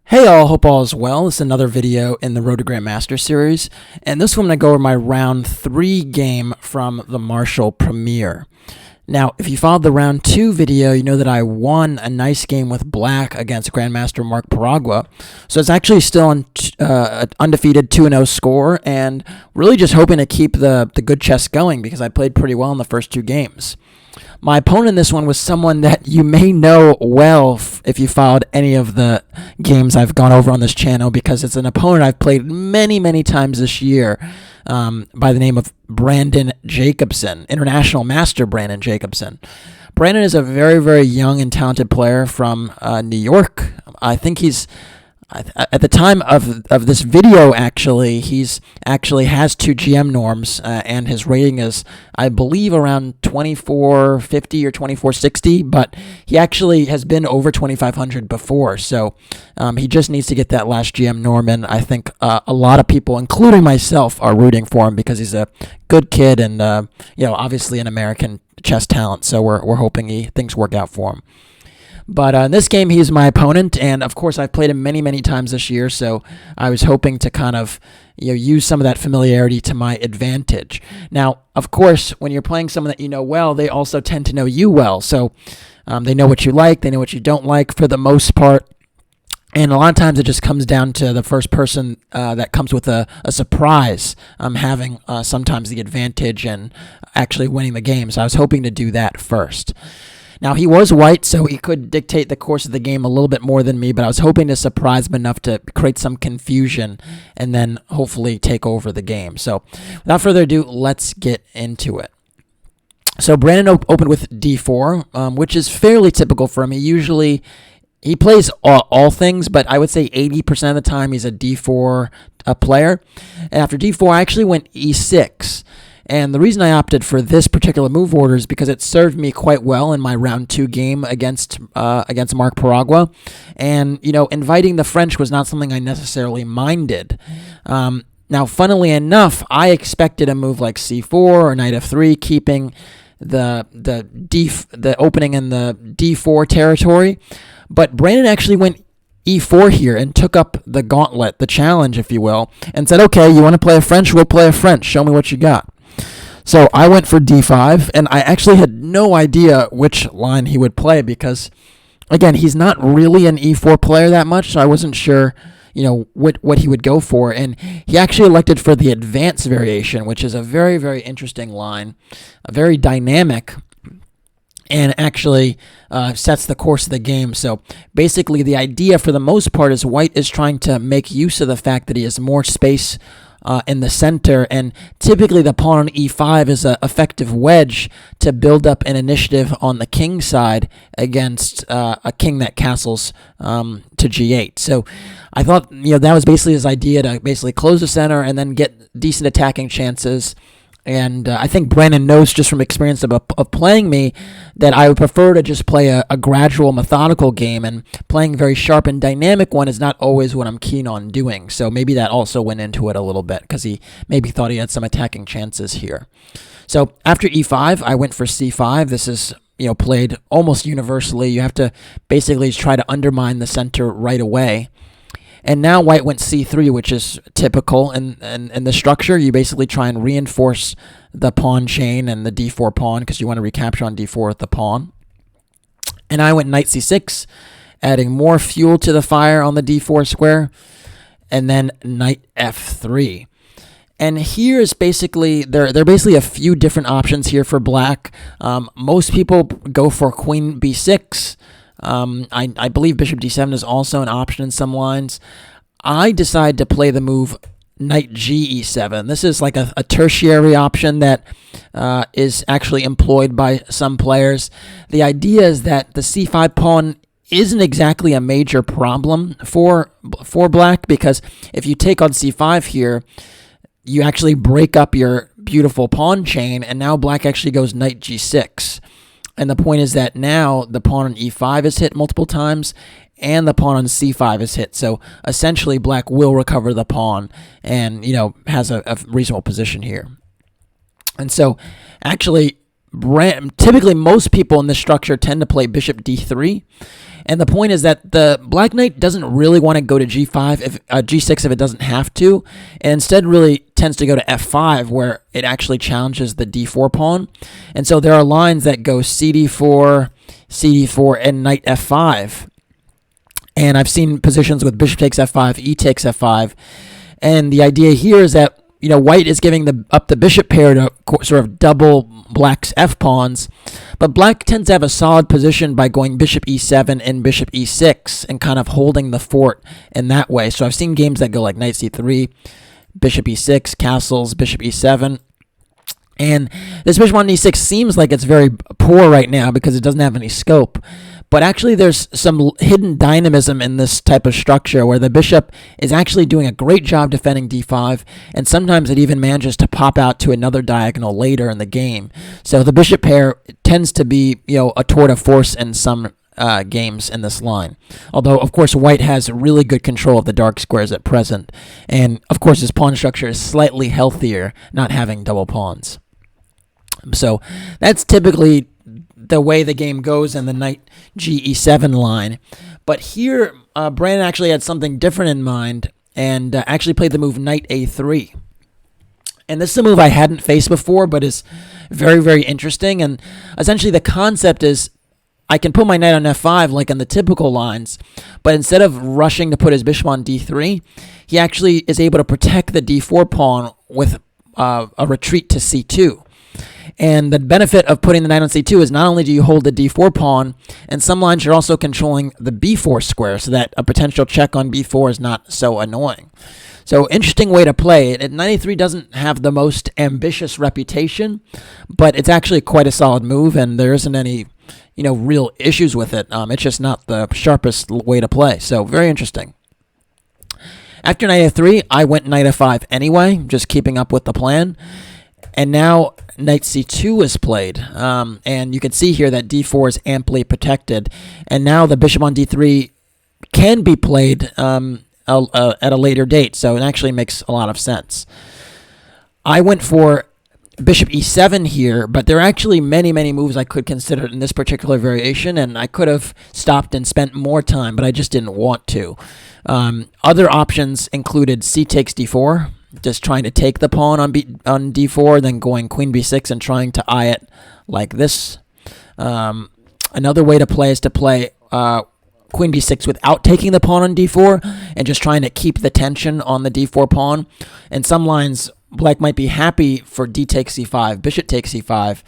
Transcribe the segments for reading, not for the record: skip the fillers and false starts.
Hey all, hope all is well. This is another video in the Road to Grandmaster series, and this one I'm going to go over my round 3 game from the Marshall Premier. Now, if you followed the round 2 video, you know that I won a nice game with black against Grandmaster Mark Paragua, so it's actually still an undefeated 2-0 score, and really just hoping to keep the good chess going because I played pretty well in the first 2 games. My opponent in this one was someone that you may know well if you followed any of the games I've gone over on this channel, because it's an opponent I've played many times this year by the name of Brandon Jacobson, International Master Brandon Jacobson. Brandon is a very young and talented player from New York. I think he's... At the time of this video, he's actually has 2 GM norms, and his rating is, I believe, around 2450 or 2460, but he actually has been over 2500 before, so he just needs to get that last GM norm, and I think a lot of people, including myself, are rooting for him because he's a good kid and obviously an American chess talent, so we're hoping things work out for him. But in this game, he's my opponent, and of course, I've played him many times this year, so I was hoping to kind of use some of that familiarity to my advantage. Now, of course, when you're playing someone that you know well, they also tend to know you well, so they know what you like, they know what you don't like for the most part, and a lot of times it just comes down to the first person that comes with a surprise having sometimes the advantage and actually winning the game, so I was hoping to do that first. Now, he was white, so he could dictate the course of the game a little bit more than me, but I was hoping to surprise him enough to create some confusion and then hopefully take over the game. So, without further ado, let's get into it. So, Brandon opened with d4, which is fairly typical for him. He plays all things, but I would say 80% of the time he's a d4 player. And after d4, I actually went e6. And the reason I opted for this particular move order is because it served me quite well in my round 2 game against Mark Paragua. And, inviting the French was not something I necessarily minded. Now, funnily enough, I expected a move like c4 or knight f3, keeping the opening in the d4 territory. But Brandon actually went e4 here and took up the gauntlet, the challenge, if you will, and said, okay, you want to play a French? We'll play a French. Show me what you got. So I went for d5, and I actually had no idea which line he would play because, again, he's not really an e4 player that much, so I wasn't sure, what he would go for. And he actually elected for the advance variation, which is a very interesting line, very dynamic, and actually sets the course of the game. So basically the idea for the most part is white is trying to make use of the fact that he has more space in the center, and typically the pawn on e5 is an effective wedge to build up an initiative on the king side against a king that castles to g8. So I thought that was basically his idea, to basically close the center and then get decent attacking chances. And I think Brandon knows just from experience of playing me that I would prefer to just play a gradual, methodical game, and playing a very sharp and dynamic one is not always what I'm keen on doing. So maybe that also went into it a little bit because he maybe thought he had some attacking chances here. So after e5, I went for c5. This is played almost universally. You have to basically try to undermine the center right away. And now white went c3, which is typical in the structure. You basically try and reinforce the pawn chain and the d4 pawn because you want to recapture on d4 with the pawn. And I went knight c6, adding more fuel to the fire on the d4 square. And then knight f3. And here is basically, there are basically a few different options here for black. Most people go for queen b6. I believe bishop d7 is also an option in some lines. I decided to play the move knight ge7. This is like a tertiary option that is actually employed by some players. The idea is that the c5 pawn isn't exactly a major problem for black, because if you take on c5 here, you actually break up your beautiful pawn chain, and now black actually goes knight g6. And the point is that now the pawn on e5 is hit multiple times, and the pawn on c5 is hit. So essentially, black will recover the pawn and, has a reasonable position here. And so, actually, typically most people in this structure tend to play bishop d3. And the point is that the black knight doesn't really want to go to g5, g6 if it doesn't have to, and instead really tends to go to f5, where it actually challenges the d4 pawn. And so there are lines that go cd4, cd4, and knight f5. And I've seen positions with bishop takes f5, e takes f5. And the idea here is that, white is giving up the bishop pair to sort of double black's f-pawns, but black tends to have a solid position by going bishop e7 and bishop e6 and kind of holding the fort in that way. So I've seen games that go like knight c3, bishop e6, castles, bishop e7. And this bishop on e6 seems like it's very poor right now because it doesn't have any scope. But actually there's some hidden dynamism in this type of structure where the bishop is actually doing a great job defending d5, and sometimes it even manages to pop out to another diagonal later in the game. So the bishop pair tends to be, a tour de force in some games in this line. Although, of course, white has really good control of the dark squares at present. And, of course, his pawn structure is slightly healthier, not having double pawns. So that's typically the way the game goes in the knight ge7 line. But here, Brandon actually had something different in mind and actually played the move knight a3. And this is a move I hadn't faced before, but is very, very interesting. And essentially the concept is I can put my knight on f5 like in the typical lines, but instead of rushing to put his bishop on d3, he actually is able to protect the d4 pawn with a retreat to c2. And the benefit of putting the knight on c2 is not only do you hold the d4 pawn, and some lines you're also controlling the b4 square so that a potential check on b4 is not so annoying. So interesting way to play it. Knight a3 doesn't have the most ambitious reputation, but it's actually quite a solid move, and there isn't any real issues with it. It's just not the sharpest way to play. So very interesting. After knight a3, I went knight f5 anyway, just keeping up with the plan. And now knight c2 is played, and you can see here that d4 is amply protected. And now the bishop on d3 can be played at a later date, so it actually makes a lot of sense. I went for bishop e7 here, but there are actually many, many moves I could consider in this particular variation, and I could have stopped and spent more time, but I just didn't want to. Other options included c takes d4, just trying to take the pawn on d4, then going queen b6 and trying to eye it like this. Another way to play is to play queen b6 without taking the pawn on d4 and just trying to keep the tension on the d4 pawn. In some lines, black might be happy for d takes c5, bishop takes c5,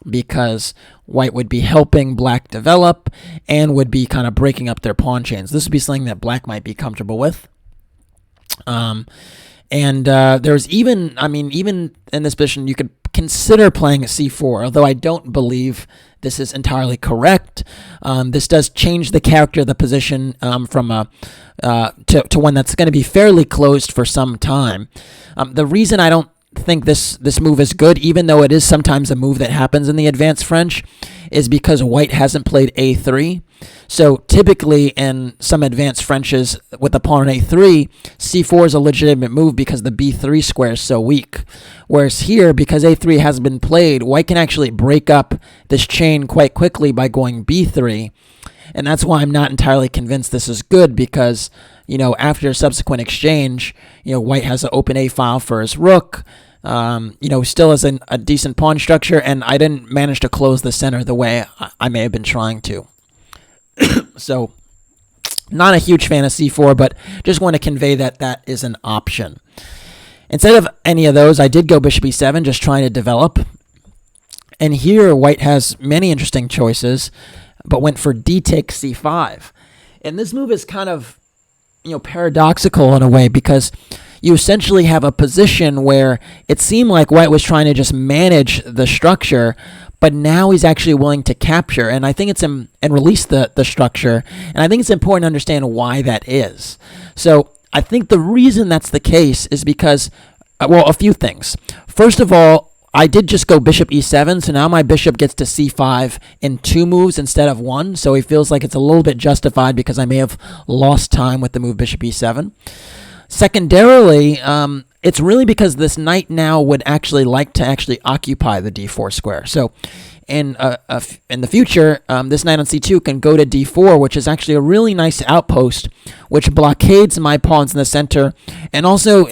because white would be helping black develop and would be kind of breaking up their pawn chains. This would be something that black might be comfortable with. And there's even in this position, you could consider playing a c4, although I don't believe this is entirely correct. This does change the character of the position from to one that's going to be fairly closed for some time. The reason I don't think this move is good, even though it is sometimes a move that happens in the advanced French, is because white hasn't played a3. So typically in some advanced Frenches with the pawn on a3, c4 is a legitimate move because the b3 square is so weak. Whereas here, because a3 hasn't been played, white can actually break up this chain quite quickly by going b3. And that's why I'm not entirely convinced this is good, because, after a subsequent exchange, white has an open a file for his rook, still has a decent pawn structure, and I didn't manage to close the center the way I may have been trying to. So, not a huge fan of c4, but just want to convey that that is an option. Instead of any of those, I did go bishop e7, just trying to develop. And here, white has many interesting choices, but went for d takes c5. And this move is kind of, paradoxical in a way, because you essentially have a position where it seemed like white was trying to just manage the structure, but now he's actually willing to capture, and I think it's and release the structure, and I think it's important to understand why that is. So I think the reason that's the case is because, a few things. First of all, I did just go bishop e7, so now my bishop gets to c5 in 2 moves instead of 1, so he feels like it's a little bit justified because I may have lost time with the move bishop e7. Secondarily, it's really because this knight now would actually like to actually occupy the d4 square. So in the future, this knight on c2 can go to d4, which is actually a really nice outpost, which blockades my pawns in the center and also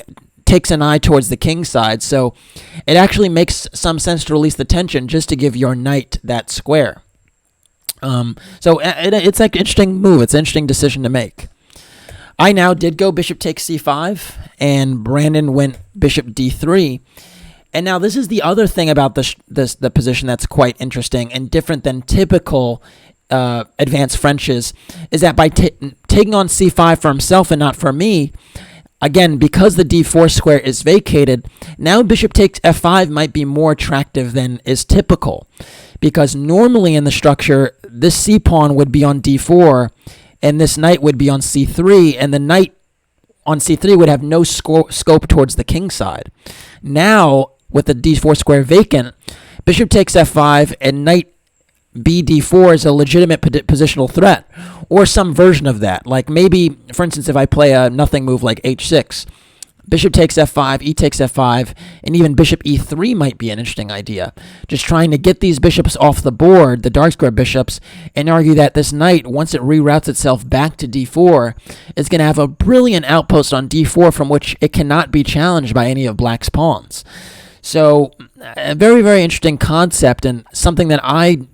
takes an eye towards the king side. So it actually makes some sense to release the tension just to give your knight that square. So it's like an interesting move. It's an interesting decision to make. I now did go bishop takes c5, and Brandon went bishop d3. And now this is the other thing about the position that's quite interesting and different than typical advanced Frenches, is that by taking on c5 for himself and not for me, again, because the d4 square is vacated, now bishop takes f5 might be more attractive than is typical. Because normally in the structure, this c-pawn would be on d4, and this knight would be on c3, and the knight on c3 would have no scope towards the king side. Now, with the d4 square vacant, bishop takes f5, and knight bd4 is a legitimate positional threat, or some version of that. Like maybe, for instance, if I play a nothing move like h6, bishop takes f5, e takes f5, and even bishop e3 might be an interesting idea. Just trying to get these bishops off the board, the dark square bishops, and argue that this knight, once it reroutes itself back to d4, is going to have a brilliant outpost on d4 from which it cannot be challenged by any of black's pawns. So, a very, very interesting concept, and something that I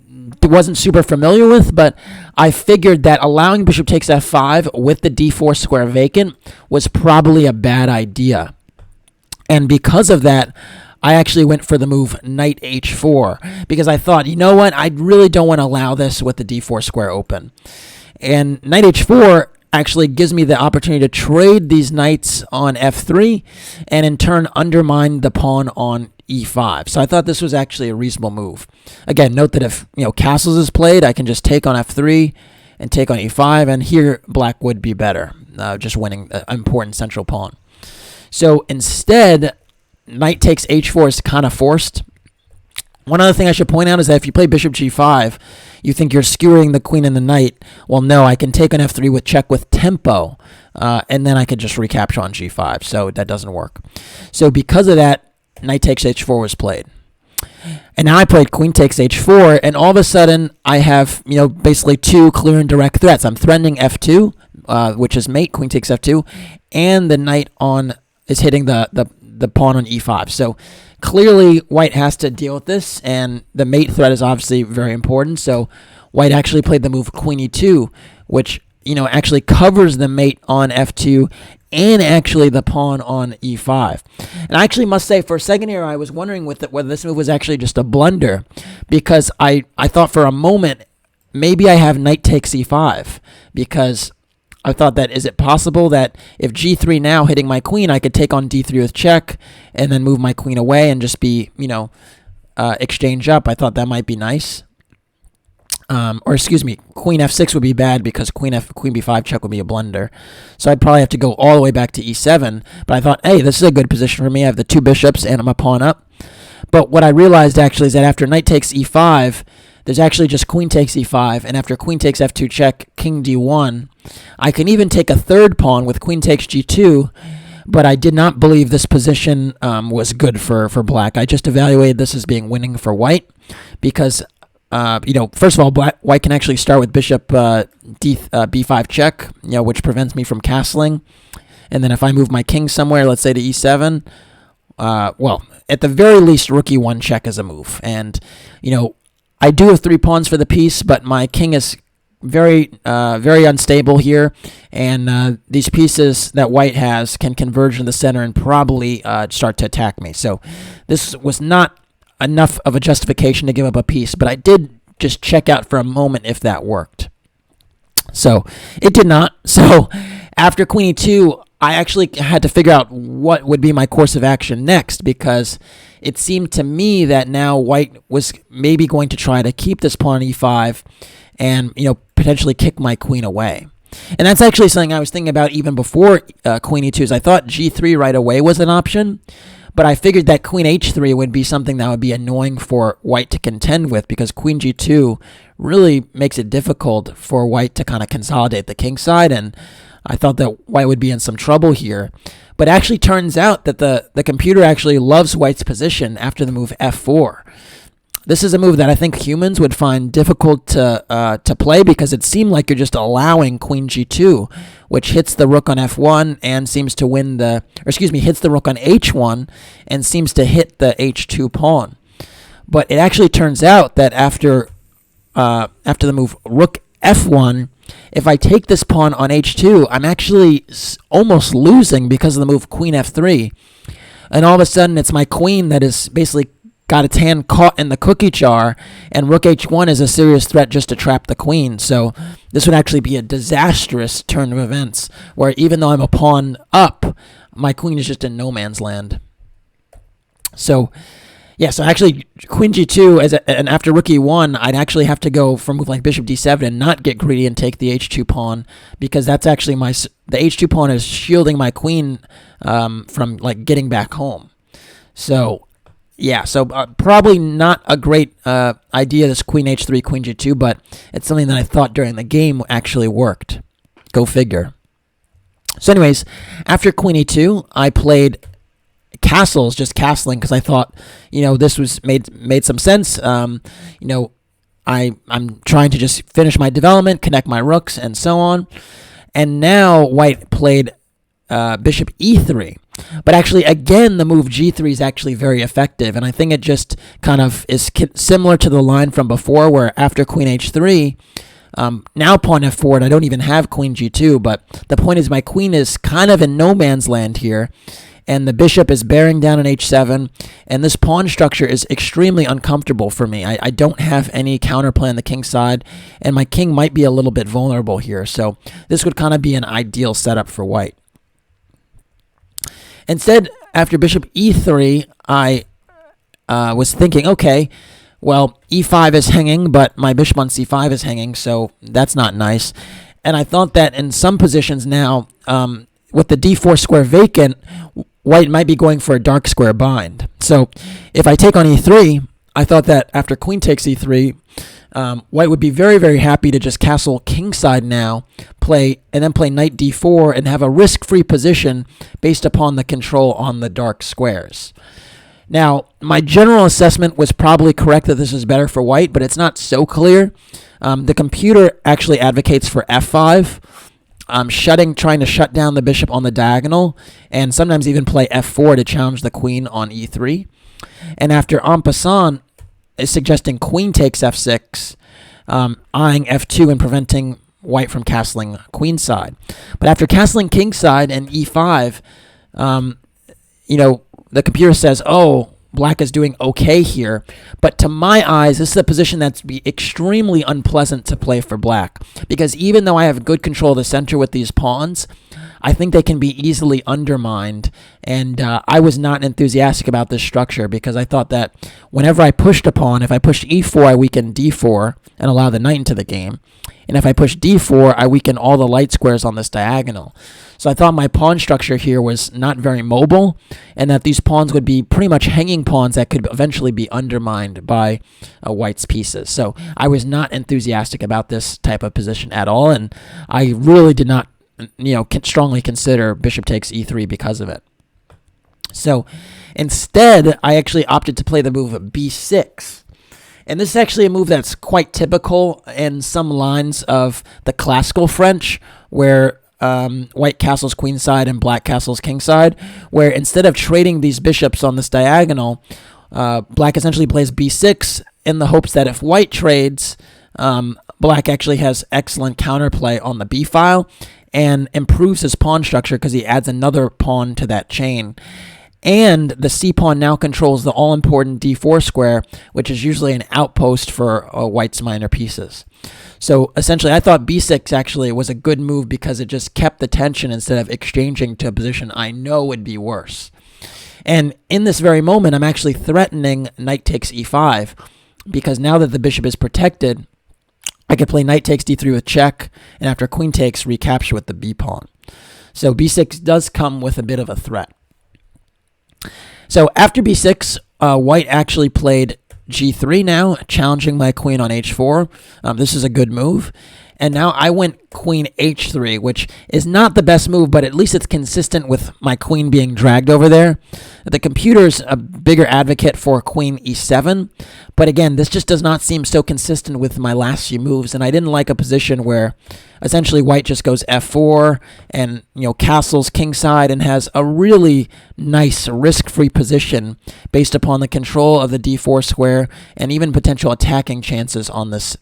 wasn't super familiar with, but I figured that allowing bishop takes f5 with the d4 square vacant was probably a bad idea. And because of that, I actually went for the move knight h4, because I thought, you know what, I really don't want to allow this with the d4 square open. And knight h4 actually gives me the opportunity to trade these knights on f3 and in turn undermine the pawn on e5. So I thought this was actually a reasonable move. Again, note that if castles is played, I can just take on f3 and take on e5, and here black would be better, just winning an important central pawn. So instead, knight takes h4 is kind of forced. One other thing I should point out is that if you play bishop g5, you think you're skewering the queen and the knight. Well, no, I can take on f3 with check with tempo, and then I could just recapture on g5. So that doesn't work. So because of that, knight takes h4 was played. And now I played queen takes h4, and all of a sudden I have, basically two clear and direct threats. I'm threatening f2, which is mate, queen takes f2, and the knight is hitting the pawn on e5. So clearly white has to deal with this, and the mate threat is obviously very important. So white actually played the move queen e2, which actually covers the mate on f2 and actually the pawn on e5. And I actually must say, for a second here, I was wondering whether this move was actually just a blunder, because I thought for a moment maybe I have knight takes e5, because I thought that, is it possible that if g3 now hitting my queen, I could take on d3 with check and then move my queen away and just be, exchange up. I thought that might be nice. Or excuse me, queen f6 would be bad because queen b5 check would be a blunder. So I'd probably have to go all the way back to e7. But I thought, hey, this is a good position for me. I have the two bishops and I'm a pawn up. But what I realized actually is that after knight takes e5, there's actually just queen takes e5, and after queen takes f2 check, king d1, I can even take a third pawn with queen takes g2, but I did not believe this position was good for black. I just evaluated this as being winning for white, because first of all, white can actually start with bishop b5 check, which prevents me from castling, and then if I move my king somewhere, let's say to e7, well, at the very least, rook e1 check is a move, and I do have 3 pawns for the piece, but my king is very unstable here, and these pieces that white has can converge in the center and probably start to attack me. So this was not enough of a justification to give up a piece, but I did just check out for a moment if that worked. So it did not. So after queen e2, I actually had to figure out what would be my course of action next, because it seemed to me that now white was maybe going to try to keep this pawn on e5 and, potentially kick my queen away. And that's actually something I was thinking about even before queen e2. I thought g3 right away was an option, but I figured that queen h3 would be something that would be annoying for white to contend with, because queen g2 really makes it difficult for white to kind of consolidate the king side, and I thought that white would be in some trouble here. But it actually turns out that the computer actually loves white's position after the move f4. This is a move that I think humans would find difficult to play because it seemed like you're just allowing queen g2, which hits the rook on f1 and seems to win hits the rook on h1 and seems to hit the h2 pawn. But it actually turns out that after the move rook f1, if I take this pawn on h2, I'm actually almost losing because of the move queen f3. And all of a sudden, it's my queen that is basically got its hand caught in the cookie jar, and rook h1 is a serious threat just to trap the queen. So this would actually be a disastrous turn of events, where even though I'm a pawn up, my queen is just in no man's land. So yeah, so actually queen g2, and after rook e1, I'd actually have to go for a move like bishop d7 and not get greedy and take the h2 pawn, because that's actually the h2 pawn is shielding my queen from like getting back home. So yeah, so probably not a great idea, this queen h3, queen g2, but it's something that I thought during the game actually worked. Go figure. So anyways, after queen e2, I played castles, just castling, because I thought, this was made some sense. I'm trying to just finish my development, connect my rooks, and so on. And now white played bishop e3. But actually, again, the move g3 is actually very effective, and I think it just kind of is similar to the line from before, where after queen h3, now pawn f4, and I don't even have queen g2, but the point is my queen is kind of in no man's land here, and the bishop is bearing down on h7, and this pawn structure is extremely uncomfortable for me. I don't have any counterplay on the king side, and my king might be a little bit vulnerable here, so this would kind of be an ideal setup for white. Instead, after bishop e3, I was thinking, okay, well, e5 is hanging, but my bishop on c5 is hanging, so that's not nice. And I thought that in some positions now, with the d4 square vacant, white might be going for a dark square bind. So if I take on e3, I thought that after queen takes e3, white would be very, very happy to just castle kingside now, and then play knight d4 and have a risk-free position based upon the control on the dark squares. Now, my general assessment was probably correct that this is better for white, but it's not so clear. The computer actually advocates for f5, trying to shut down the bishop on the diagonal, and sometimes even play f4 to challenge the queen on e3. And after en passant is suggesting queen takes f6, eyeing f2 and preventing white from castling queenside. But after castling kingside and e5, the computer says, oh, black is doing okay here. But to my eyes, this is a position that's be extremely unpleasant to play for black, because even though I have good control of the center with these pawns, I think they can be easily undermined, and I was not enthusiastic about this structure because I thought that whenever I pushed a pawn, if I pushed e4, I weaken d4 and allow the knight into the game, and if I push d4, I weaken all the light squares on this diagonal. So I thought my pawn structure here was not very mobile, and that these pawns would be pretty much hanging pawns that could eventually be undermined by white's pieces. So I was not enthusiastic about this type of position at all, and I really did not strongly consider bishop takes e3 because of it. So instead, I actually opted to play the move b6. And this is actually a move that's quite typical in some lines of the classical French, where white castles queenside and black castles kingside, where instead of trading these bishops on this diagonal, black essentially plays b6 in the hopes that if white trades, black actually has excellent counterplay on the b file and improves his pawn structure because he adds another pawn to that chain. And the c-pawn now controls the all-important d4 square, which is usually an outpost for white's minor pieces. So essentially, I thought b6 actually was a good move because it just kept the tension instead of exchanging to a position I know would be worse. And in this very moment, I'm actually threatening knight takes e5, because now that the bishop is protected, I could play knight takes d3 with check, and after queen takes, recapture with the b-pawn. So b6 does come with a bit of a threat. So after b6, white actually played g3 now, challenging my queen on h4. This is a good move. And now I went queen h3, which is not the best move, but at least it's consistent with my queen being dragged over there. The computer's a bigger advocate for queen e7, but again, this just does not seem so consistent with my last few moves, and I didn't like a position where essentially white just goes f4 and, castles kingside and has a really nice risk-free position based upon the control of the d4 square and even potential attacking chances on this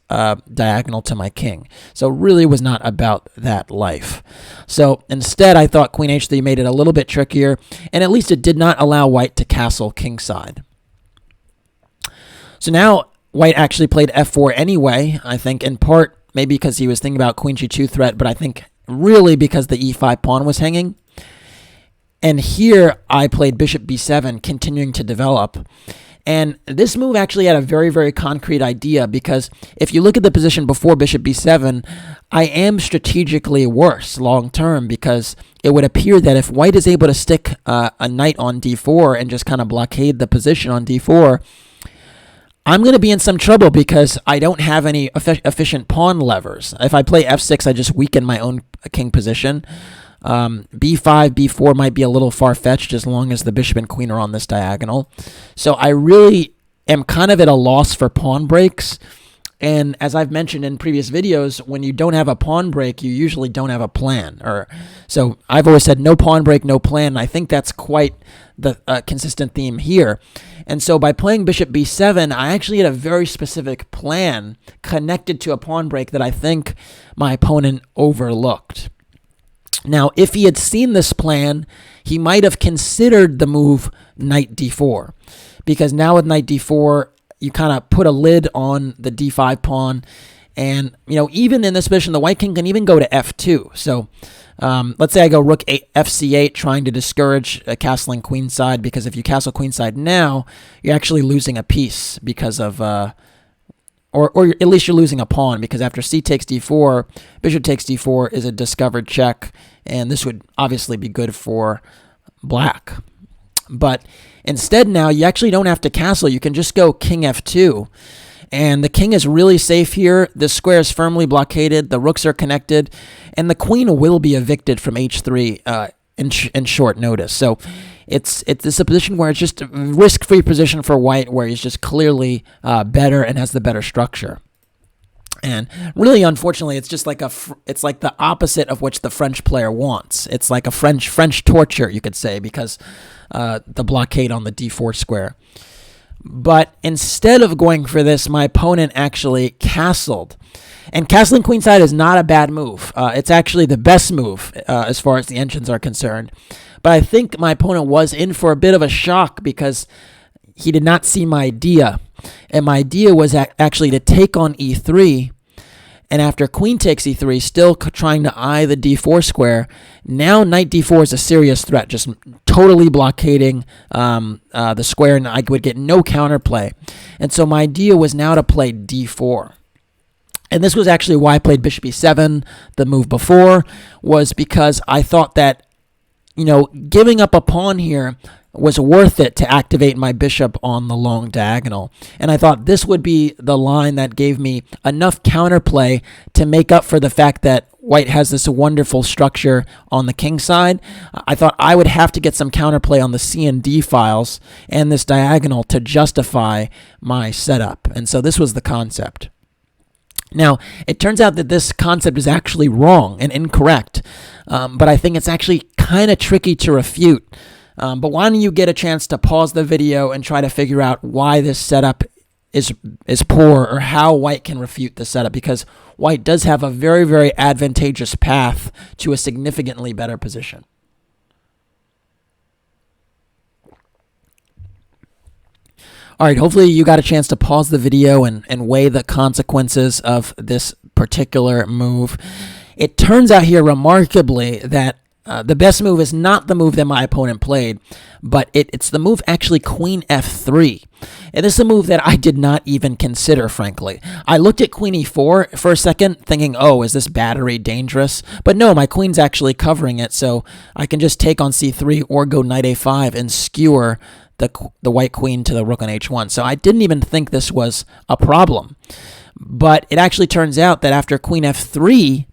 diagonal to my king. So really was not about that life. So instead, I thought queen h3 made it a little bit trickier, and at least it did not allow white to castle kingside. So now white actually played f4 anyway, I think in part maybe because he was thinking about queen g2 threat, but I think really because the e5 pawn was hanging. And here I played bishop b7, continuing to develop. And this move actually had a very, very concrete idea, because if you look at the position before bishop b7, I am strategically worse long term, because it would appear that if white is able to stick a knight on d4 and just kind of blockade the position on d4, I'm going to be in some trouble because I don't have any efficient pawn levers. If I play f6, I just weaken my own king position. b5, b4 might be a little far-fetched as long as the bishop and queen are on this diagonal. So I really am kind of at a loss for pawn breaks. And as I've mentioned in previous videos, when you don't have a pawn break, you usually don't have a plan. So I've always said no pawn break, no plan. And I think that's quite the consistent theme here. And so by playing bishop b7, I actually had a very specific plan connected to a pawn break that I think my opponent overlooked. Now, if he had seen this plan, he might have considered the move knight d4, because now with knight d4, you kind of put a lid on the d5 pawn, and even in this position, the white king can even go to f2. So let's say I go rook fc8, trying to discourage castling queenside, because if you castle queenside now, you're actually losing a piece because of or at least you're losing a pawn, because after c takes d4, bishop takes d4 is a discovered check, and this would obviously be good for black. But instead now, you actually don't have to castle. You can just go king f2, and the king is really safe here. The square is firmly blockaded, the rooks are connected, and the queen will be evicted from h3 in short notice. So it's a position where it's just a risk-free position for white, where he's just clearly better and has the better structure. And really, unfortunately, it's just like it's like the opposite of which the French player wants. It's like a French torture, you could say, because the blockade on the d4 square. But instead of going for this, my opponent actually castled. And castling queenside is not a bad move. It's actually the best move as far as the engines are concerned. But I think my opponent was in for a bit of a shock, because he did not see my idea. And my idea was actually to take on e3. And after queen takes e3, still trying to eye the d4 square, now knight d4 is a serious threat, just totally blockading the square, and I would get no counterplay. And so my idea was now to play d4. And this was actually why I played bishop e7 the move before, was because I thought that, giving up a pawn here was worth it to activate my bishop on the long diagonal. And I thought this would be the line that gave me enough counterplay to make up for the fact that white has this wonderful structure on the king side. I thought I would have to get some counterplay on the C and D files and this diagonal to justify my setup. And so this was the concept. Now, it turns out that this concept is actually wrong and incorrect, but I think it's actually kind of tricky to refute. But why don't you get a chance to pause the video and try to figure out why this setup is poor, or how white can refute the setup, because white does have a very, very advantageous path to a significantly better position. All right, hopefully you got a chance to pause the video and weigh the consequences of this particular move. It turns out here remarkably that the best move is not the move that my opponent played, but it's the move actually queen f3. And this is a move that I did not even consider, frankly. I looked at queen e4 for a second, thinking, oh, is this battery dangerous? But no, my queen's actually covering it, so I can just take on c3 or go knight a5 and skewer the white queen to the rook on h1. So I didn't even think this was a problem. But it actually turns out that after queen f3,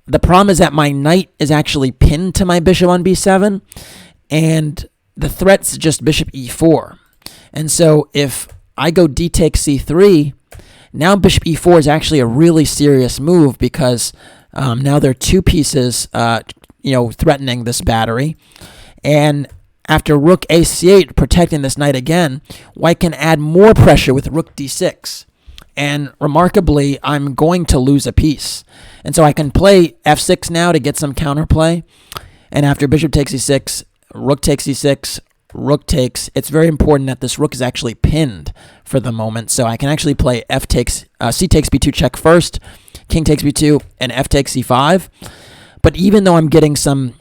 the problem is that my knight is actually pinned to my bishop on b7, and the threat's just bishop e4. And so if I go d takes c3, now bishop e4 is actually a really serious move, because now there are two pieces threatening this battery. And after rook ac8 protecting this knight again, white can add more pressure with rook d6. And remarkably, I'm going to lose a piece. And so I can play f6 now to get some counterplay. And after bishop takes e6, rook takes e6, rook takes. It's very important that this rook is actually pinned for the moment. So I can actually play c takes b2 check first, king takes b2, and f takes c5. But even though I'm getting some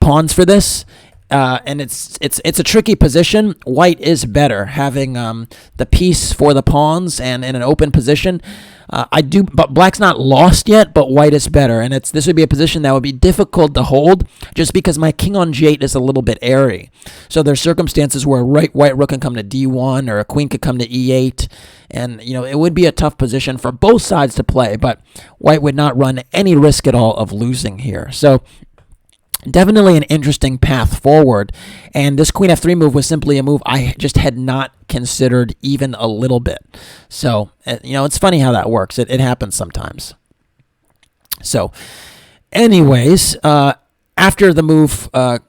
pawns for this, and it's a tricky position, white is better, having the piece for the pawns and in an open position. But black's not lost yet, but white is better, and this would be a position that would be difficult to hold, just because my king on g8 is a little bit airy. So there's circumstances where white rook can come to d1, or a queen could come to e8, and it would be a tough position for both sides to play, but white would not run any risk at all of losing here. So definitely an interesting path forward, and this queen f3 move was simply a move I just had not considered even a little bit. So, it's funny how that works. It happens sometimes. So, anyways, after the move to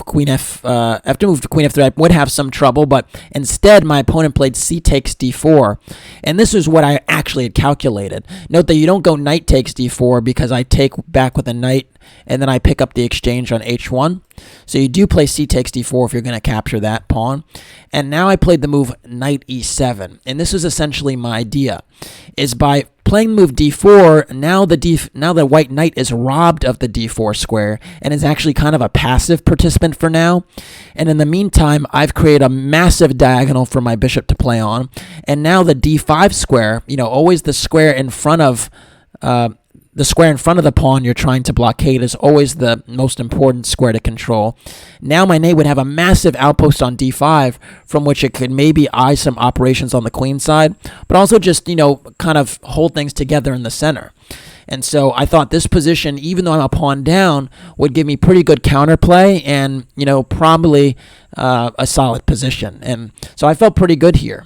queen f3, I would have some trouble, but instead my opponent played c takes d4, and this is what I actually had calculated. Note that you don't go knight takes d4, because I take back with a knight, and then I pick up the exchange on h1. So you do play c takes d4 if you're going to capture that pawn. And now I played the move knight e7, and this was essentially my idea, is by playing move d4, now the white knight is robbed of the d4 square and is actually kind of a passive participant for now. And in the meantime, I've created a massive diagonal for my bishop to play on. And now the d5 square, always the square in front of the pawn you're trying to blockade is always the most important square to control. Now my knight would have a massive outpost on d5, from which it could maybe eye some operations on the queen side, but also just, kind of hold things together in the center. And so I thought this position, even though I'm a pawn down, would give me pretty good counterplay and, probably a solid position. And so I felt pretty good here.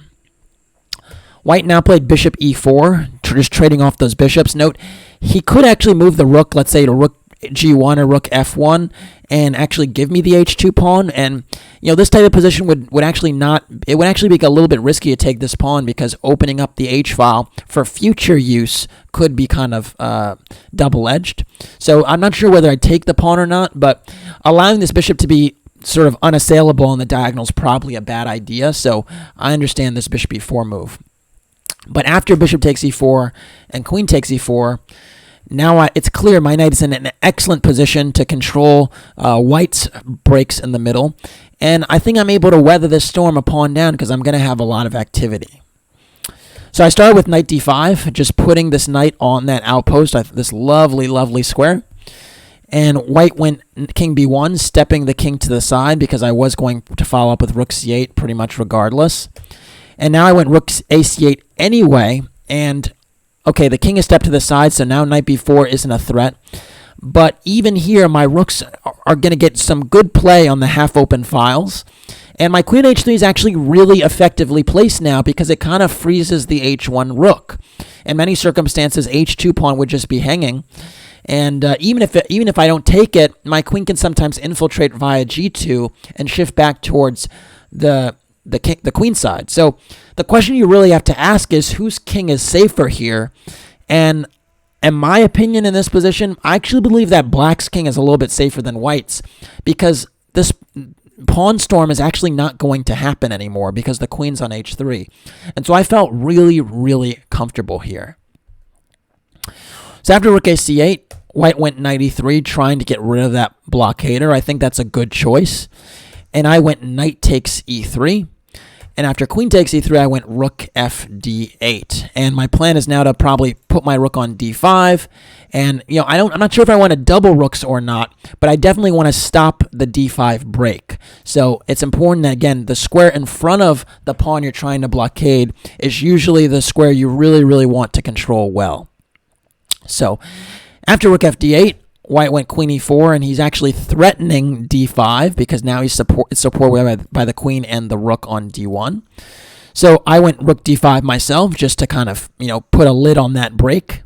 White now played bishop e4, just trading off those bishops. Note, he could actually move the rook, let's say to rook g1 or rook f1, and actually give me the h2 pawn. And this type of position would actually be a little bit risky to take this pawn, because opening up the h file for future use could be kind of double-edged. So I'm not sure whether I take the pawn or not, but allowing this bishop to be sort of unassailable on the diagonal is probably a bad idea. So I understand this bishop e4 move. But after bishop takes e4 and queen takes e4, now it's clear my knight is in an excellent position to control white's breaks in the middle. And I think I'm able to weather this storm a pawn down, because I'm going to have a lot of activity. So I started with knight d5, just putting this knight on that outpost, this lovely, lovely square. And white went king b1, stepping the king to the side, because I was going to follow up with rook c8 pretty much regardless. And now I went rook ac8 anyway, and okay, the king is stepped to the side, so now knight b4 isn't a threat. But even here, my rooks are going to get some good play on the half-open files. And my queen h3 is actually really effectively placed now, because it kind of freezes the h1 rook. In many circumstances, h2 pawn would just be hanging. And even if I don't take it, my queen can sometimes infiltrate via g2 and shift back towards the queen side. So the question you really have to ask is, whose king is safer here? And in my opinion, in this position, I actually believe that black's king is a little bit safer than white's, because this pawn storm is actually not going to happen anymore, because the queen's on h3. And so I felt really, really comfortable here. So after rook ac8, white went knight e3, trying to get rid of that blockader. I think that's a good choice. And I went knight takes e3. And after queen takes e3, I went rook fd8. And my plan is now to probably put my rook on d5. And, I'm not sure if I want to double rooks or not, but I definitely want to stop the d5 break. So it's important that, again, the square in front of the pawn you're trying to blockade is usually the square you really, really want to control well. So After rook fd8, white went queen e4, and he's actually threatening d5 because now he's supported by the queen and the rook on d1. So I went rook d5 myself just to kind of, put a lid on that break.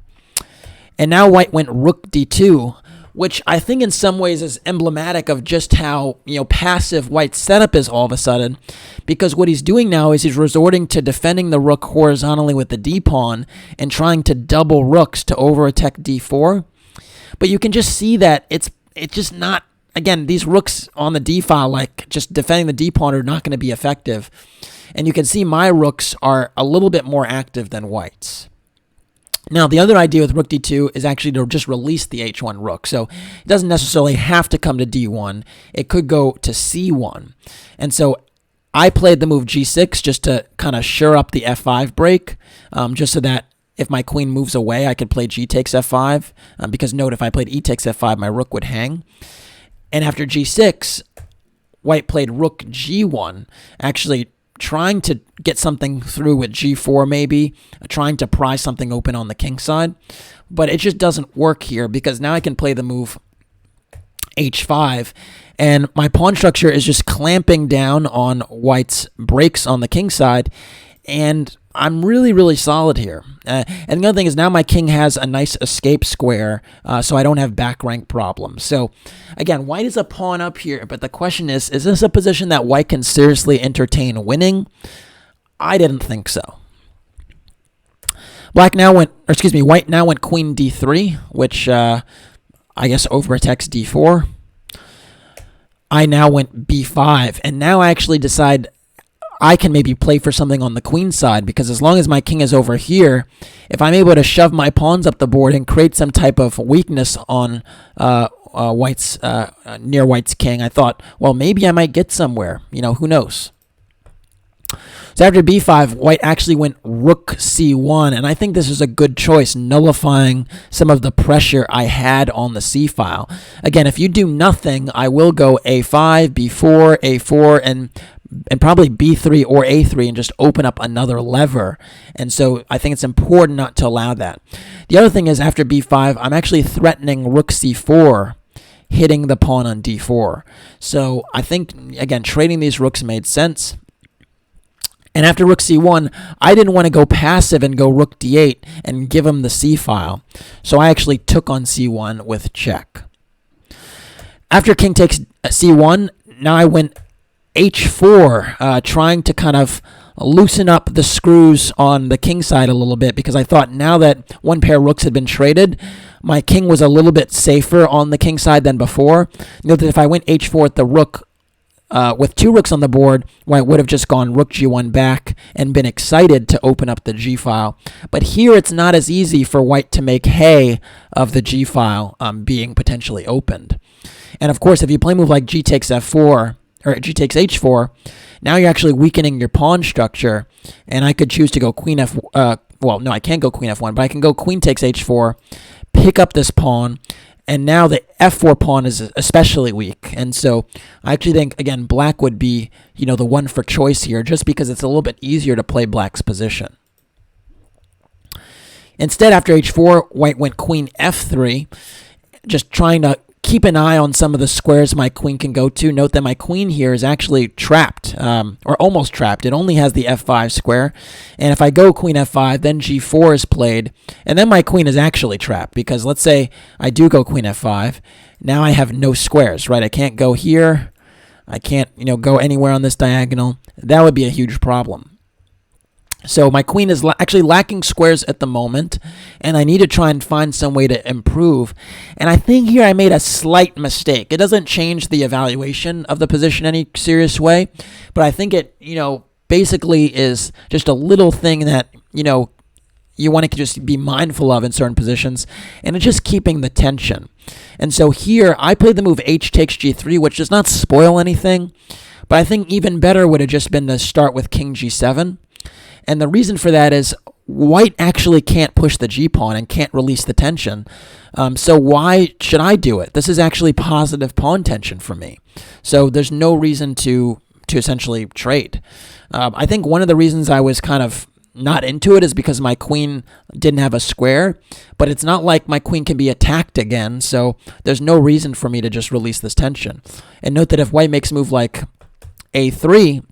And now white went rook d2, which I think in some ways is emblematic of just how, passive white's setup is all of a sudden, because what he's doing now is he's resorting to defending the rook horizontally with the d-pawn and trying to double rooks to over-attack d4. But you can just see that it's just not, again, these rooks on the d-file, like just defending the d-pawn, are not going to be effective. And you can see my rooks are a little bit more active than white's. Now, the other idea with rook d2 is actually to just release the h1 rook. So it doesn't necessarily have to come to d1. It could go to c1. And so I played the move g6 just to kind of shore up the f5 break, just so that if my queen moves away, I could play g takes f5. Because note, if I played e takes f5, my rook would hang. And after g6, white played rook g1, actually trying to get something through with g4 maybe, trying to pry something open on the king side. But it just doesn't work here because now I can play the move h5, and my pawn structure is just clamping down on white's breaks on the king side, and I'm really, really solid here. And the other thing is now my king has a nice escape square, so I don't have back rank problems. So again, white is a pawn up here, but the question is this a position that white can seriously entertain winning? I didn't think so. White now went queen d3, which I guess over-attacks d4. I now went b5, and now I actually decide I can maybe play for something on the queen side, because as long as my king is over here, if I'm able to shove my pawns up the board and create some type of weakness on white's near white's king, I thought, well, maybe I might get somewhere. Who knows? So after b5, white actually went rook c1, and I think this is a good choice, nullifying some of the pressure I had on the c file. Again, if you do nothing, I will go a5, b4, a4, and probably b3 or a3 and just open up another lever. And so I think it's important not to allow that. The other thing is after b5, I'm actually threatening rook c4, hitting the pawn on d4. So I think, again, trading these rooks made sense. And after rook c1, I didn't want to go passive and go rook d8 and give him the c file. So I actually took on c1 with check. After king takes c1, now I went h4, trying to kind of loosen up the screws on the king side a little bit, because I thought now that one pair of rooks had been traded, my king was a little bit safer on the king side than before. Note that if I went h4 at the rook, with two rooks on the board, white would have just gone rook g1 back and been excited to open up the g file. But here it's not as easy for white to make hay of the g file being potentially opened. And of course, if you play a move like g takes f4, or g takes h4, now you're actually weakening your pawn structure, and I could choose to go queen f, well, no, I can't go queen f1, but I can go queen takes h4, pick up this pawn, and now the f4 pawn is especially weak. And so I actually think, again, black would be, the one for choice here, just because it's a little bit easier to play black's position. Instead, after h4, white went queen f3, just trying to keep an eye on some of the squares my queen can go to. Note that my queen here is actually trapped, or almost trapped. It only has the f5 square. And if I go queen f5, then g4 is played, and then my queen is actually trapped, because let's say I do go queen f5. Now I have no squares, right? I can't go here. I can't, go anywhere on this diagonal. That would be a huge problem. So my queen is actually lacking squares at the moment, and I need to try and find some way to improve. And I think here I made a slight mistake. It doesn't change the evaluation of the position any serious way, but I think it, basically is just a little thing that, you want to just be mindful of in certain positions, and it's just keeping the tension. And so here I played the move h takes g3, which does not spoil anything, but I think even better would have just been to start with king g7. And the reason for that is white actually can't push the g-pawn and can't release the tension. So why should I do it? This is actually positive pawn tension for me. So there's no reason to essentially trade. I think one of the reasons I was kind of not into it is because my queen didn't have a square, but it's not like my queen can be attacked again, so there's no reason for me to just release this tension. And note that if white makes a move like a3,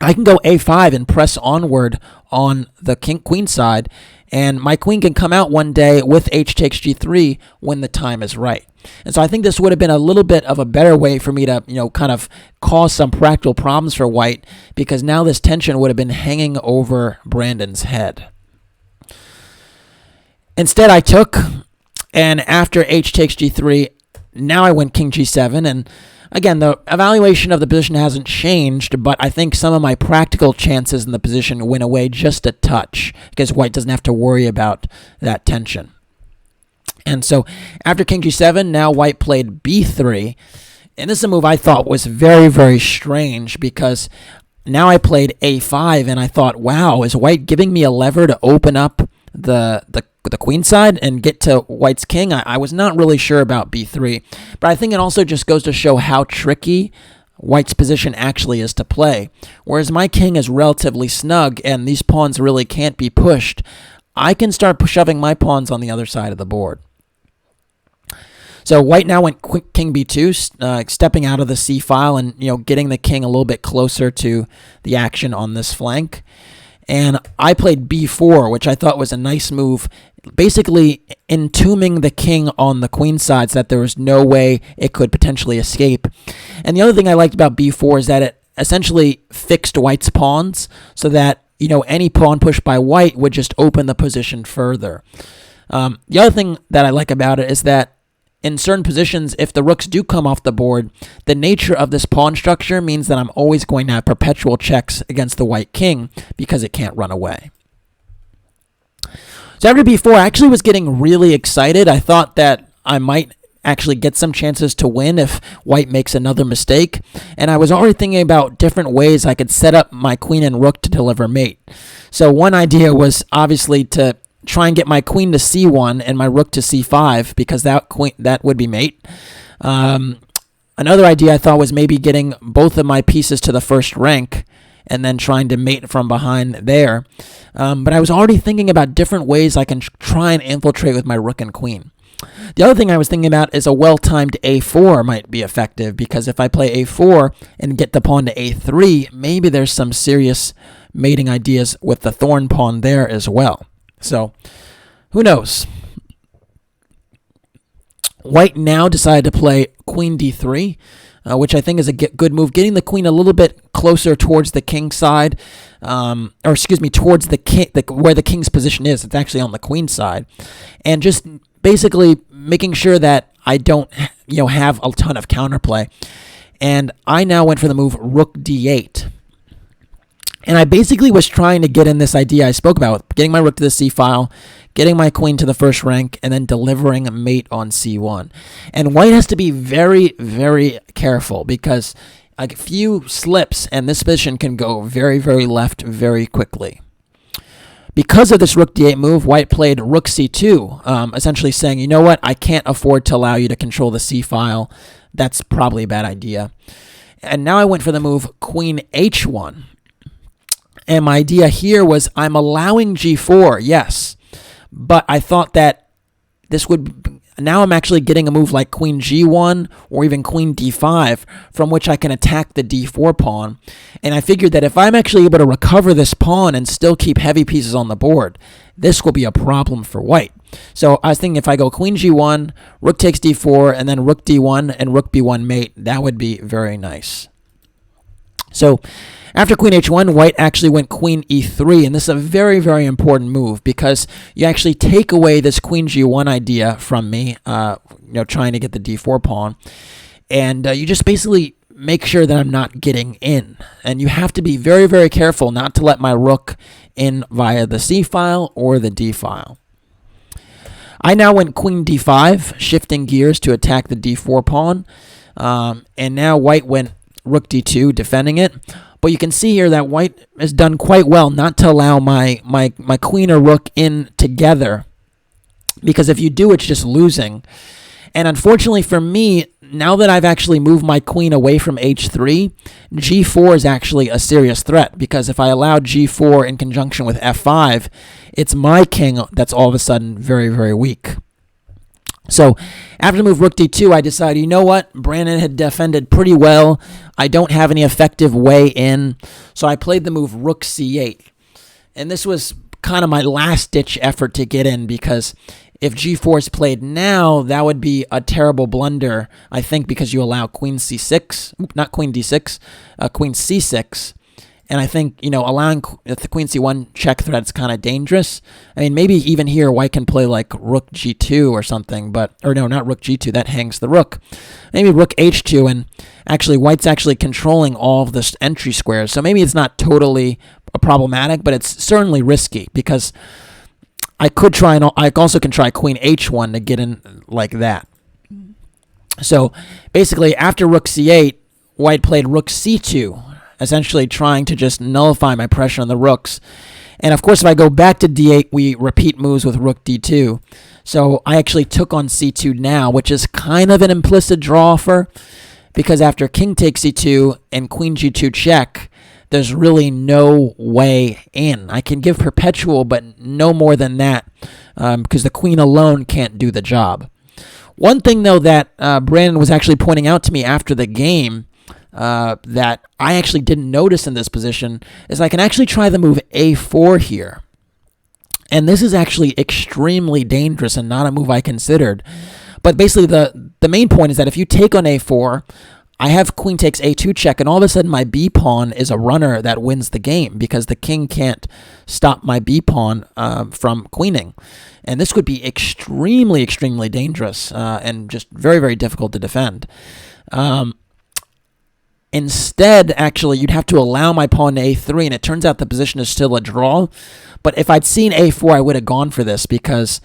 I can go a5 and press onward on the queen side, and my queen can come out one day with h takes g3 when the time is right. And so I think this would have been a little bit of a better way for me to, kind of cause some practical problems for white, because now this tension would have been hanging over Brandon's head. Instead, I took, and after h takes g3, now I went king g7, and again, the evaluation of the position hasn't changed, but I think some of my practical chances in the position went away just a touch, because white doesn't have to worry about that tension. And so after king g7, now white played b3, and this is a move I thought was very, very strange, because now I played a5, and I thought, wow, is white giving me a lever to open up the queen side and get to white's king? I was not really sure about b3, but I think it also just goes to show how tricky white's position actually is to play. Whereas my king is relatively snug and these pawns really can't be pushed, I can start shoving my pawns on the other side of the board. So white now went king b2, stepping out of the c file and getting the king a little bit closer to the action on this flank. And I played b4, which I thought was a nice move, basically entombing the king on the queen side so that there was no way it could potentially escape. And the other thing I liked about b4 is that it essentially fixed white's pawns so that any pawn pushed by white would just open the position further. The other thing that I like about it is that in certain positions, if the rooks do come off the board, the nature of this pawn structure means that I'm always going to have perpetual checks against the white king because it can't run away. So after b4, I actually was getting really excited. I thought that I might actually get some chances to win if white makes another mistake. And I was already thinking about different ways I could set up my queen and rook to deliver mate. So one idea was obviously to try and get my queen to c1 and my rook to c5, because that would be mate. Another idea I thought was maybe getting both of my pieces to the first rank and then trying to mate from behind there. But I was already thinking about different ways I can try and infiltrate with my rook and queen. The other thing I was thinking about is a well-timed a4 might be effective, because if I play a4 and get the pawn to a3, maybe there's some serious mating ideas with the thorn pawn there as well. So, who knows? White now decided to play queen d3, which I think is a good move, getting the queen a little bit closer towards the king side, towards the king, where the king's position is. It's actually on the queen side, and just basically making sure that I don't, have a ton of counterplay. And I now went for the move rook d8. And I basically was trying to get in this idea I spoke about, getting my rook to the c file, getting my queen to the first rank, and then delivering a mate on c1. And white has to be very, very careful, because a few slips and this position can go very, very left very quickly. Because of this rook d8 move, white played rook c2, essentially saying, you know what, I can't afford to allow you to control the c file. That's probably a bad idea. And now I went for the move queen h1. And my idea here was I'm allowing g4, yes, but I thought that this would, now I'm actually getting a move like queen g1 or even queen d5 from which I can attack the d4 pawn. And I figured that if I'm actually able to recover this pawn and still keep heavy pieces on the board, this will be a problem for white. So I was thinking if I go queen g1, rook takes d4, and then rook d1 and rook b1 mate, that would be very nice. So after queen h1, white actually went queen e3, and this is a very, very important move because you actually take away this queen g1 idea from me, trying to get the d4 pawn, and you just basically make sure that I'm not getting in. And you have to be very, very careful not to let my rook in via the c file or the d file. I now went queen d5, shifting gears to attack the d4 pawn, and now white went rook d2, defending it. But you can see here that white has done quite well not to allow my queen or rook in together, because if you do, it's just losing. And unfortunately for me, now that I've actually moved my queen away from h3, g4 is actually a serious threat, because if I allow g4 in conjunction with f5, it's my king that's all of a sudden very, very weak. So after the move rook d2, I decided, you know what? Brandon had defended pretty well. I don't have any effective way in, so I played the move rook c8. And this was kind of my last-ditch effort to get in, because if g4 is played now, that would be a terrible blunder, I think, because you allow queen c6, not queen d6, queen c6. And I think, allowing the queen c1 check threat is kind of dangerous. I mean, maybe even here white can play like rook g2 or something, or no, not rook g2, that hangs the rook. Maybe rook h2, and actually white's actually controlling all of the entry squares. So maybe it's not totally problematic, but it's certainly risky, because I also can try queen h1 to get in like that. So basically, after rook c8, white played rook c2, essentially trying to just nullify my pressure on the rooks. And of course, if I go back to d8, we repeat moves with rook d2. So I actually took on c2 now, which is kind of an implicit draw offer, because after king takes c2 and queen g2 check, there's really no way in. I can give perpetual, but no more than that, because the queen alone can't do the job. One thing, though, that Brandon was actually pointing out to me after the game, that I actually didn't notice in this position, is I can actually try the move a4 here. And this is actually extremely dangerous and not a move I considered. But basically, the main point is that if you take on a4, I have queen takes a2 check, and all of a sudden my b pawn is a runner that wins the game, because the king can't stop my b pawn from queening. And this would be extremely, extremely dangerous and just very, very difficult to defend. Instead, actually, you'd have to allow my pawn to a3, and it turns out the position is still a draw. But if I'd seen a4, I would have gone for this, because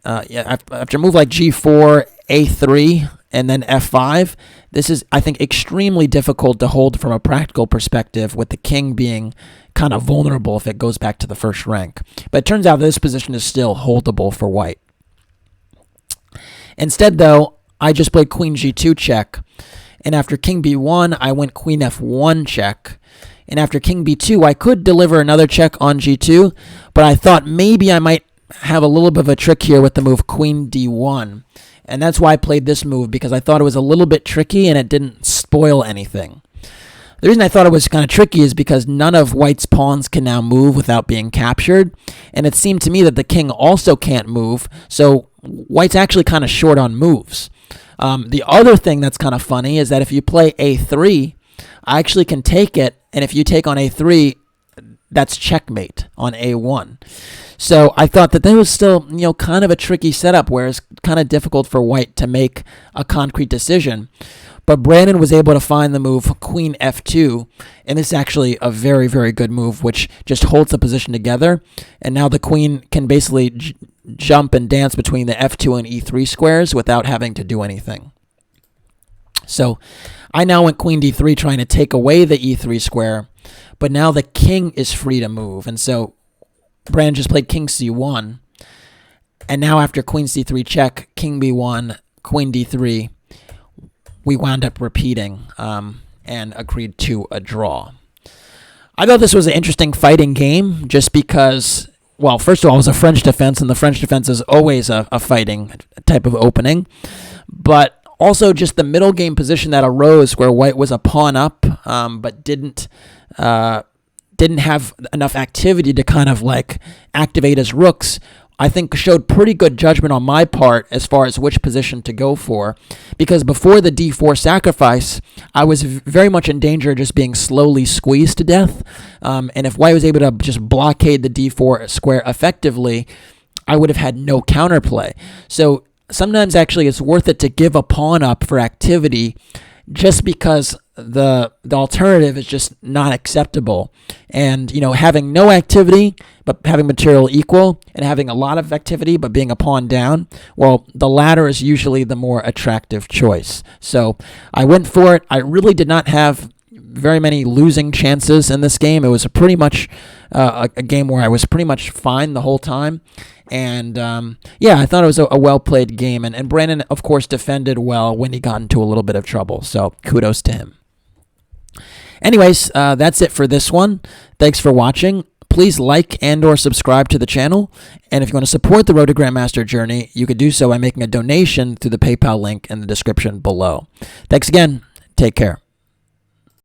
after a move like g4, a3, and then f5, this is, I think, extremely difficult to hold from a practical perspective, with the king being kind of vulnerable if it goes back to the first rank. But it turns out this position is still holdable for white. Instead, though, I just played queen g2 check. And after king b1, I went queen f1 check. And after king b2, I could deliver another check on g2, but I thought maybe I might have a little bit of a trick here with the move queen d1. And that's why I played this move, because I thought it was a little bit tricky and it didn't spoil anything. The reason I thought it was kind of tricky is because none of white's pawns can now move without being captured. And it seemed to me that the king also can't move, so white's actually kind of short on moves. The other thing that's kind of funny is that if you play a3, I actually can take it, and if you take on a3, that's checkmate on a1. So I thought that was still, kind of a tricky setup, where it's kind of difficult for white to make a concrete decision. But Brandon was able to find the move queen f2, and this is actually a very, very good move, which just holds the position together. And now the queen can basically jump and dance between the f2 and e3 squares without having to do anything. So I now went queen d3, trying to take away the e3 square, but now the king is free to move. And so Brandon just played king c1, and now after queen c3 check, king b1, queen d3, we wound up repeating and agreed to a draw. I thought this was an interesting fighting game, just because, well, first of all, it was a French defense, and the French defense is always a fighting type of opening. But also just the middle game position that arose, where white was a pawn up, but didn't have enough activity to kind of like activate his rooks, I think showed pretty good judgment on my part as far as which position to go for. Because before the d4 sacrifice, I was very much in danger of just being slowly squeezed to death. And if white was able to just blockade the d4 square effectively, I would have had no counterplay. So sometimes actually it's worth it to give a pawn up for activity, just because the alternative is just not acceptable. And, having no activity but having material equal, and having a lot of activity but being a pawn down, well, the latter is usually the more attractive choice. So I went for it. I really did not have very many losing chances in this game. It was pretty much a game where I was pretty much fine the whole time. And, yeah, I thought it was a well-played game. And Brandon, of course, defended well when he got into a little bit of trouble. So kudos to him. Anyways, that's it for this one. Thanks for watching. Please like and or subscribe to the channel. And if you want to support the Road to Grandmaster journey, you could do so by making a donation through the PayPal link in the description below. Thanks again. Take care.